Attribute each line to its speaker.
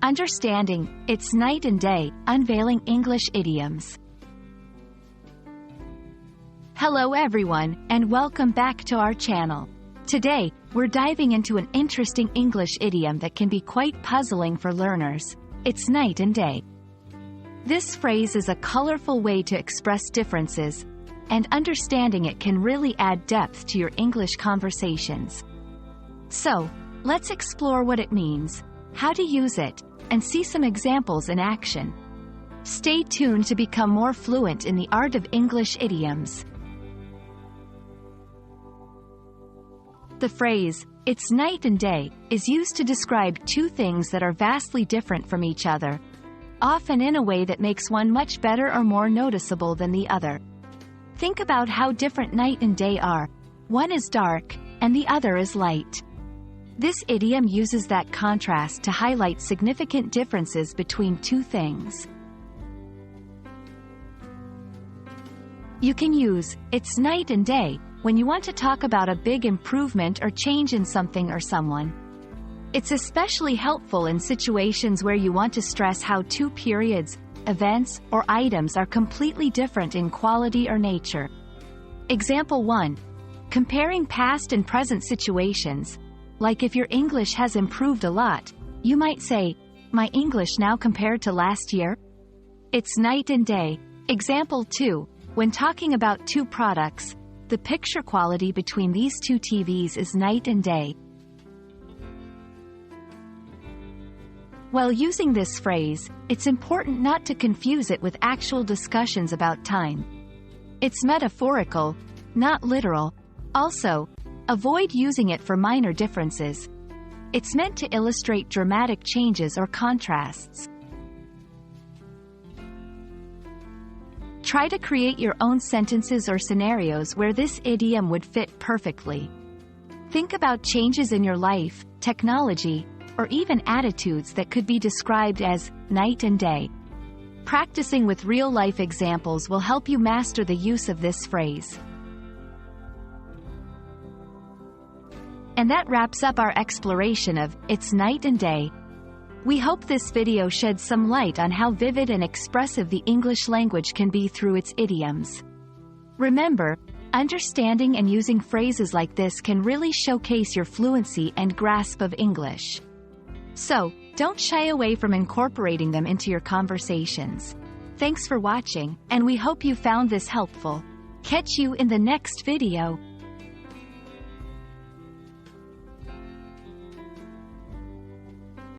Speaker 1: Understanding, it's night and day, unveiling English idioms. Hello everyone, and welcome back to our channel. Today, we're diving into an interesting English idiom that can be quite puzzling for learners. It's night and day. This phrase is a colorful way to express differences, and understanding it can really add depth to your English conversations. So, let's explore what it means, how to use it, and see some examples in action. Stay tuned to become more fluent in the art of English idioms. The phrase, "it's night and day," is used to describe two things that are vastly different from each other, often in a way that makes one much better or more noticeable than the other. Think about how different night and day are. One is dark, and the other is light. This idiom uses that contrast to highlight significant differences between two things. You can use, "it's night and day," when you want to talk about a big improvement or change in something or someone. It's especially helpful in situations where you want to stress how two periods, events, or items are completely different in quality or nature. Example 1. Comparing past and present situations. Like if your English has improved a lot, you might say, "My English now compared to last year?" It's night and day. Example 2. When talking about two products, the picture quality between these two TVs is night and day. While using this phrase, it's important not to confuse it with actual discussions about time. It's metaphorical, not literal. Also, avoid using it for minor differences. It's meant to illustrate dramatic changes or contrasts. Try to create your own sentences or scenarios where this idiom would fit perfectly. Think about changes in your life, technology, or even attitudes that could be described as night and day. Practicing with real-life examples will help you master the use of this phrase. And that wraps up our exploration of "it's night and day." We hope this video sheds some light on how vivid and expressive the English language can be through its idioms. Remember, understanding and using phrases like this can really showcase your fluency and grasp of English. So, don't shy away from incorporating them into your conversations. Thanks for watching, and we hope you found this helpful. Catch you in the next video.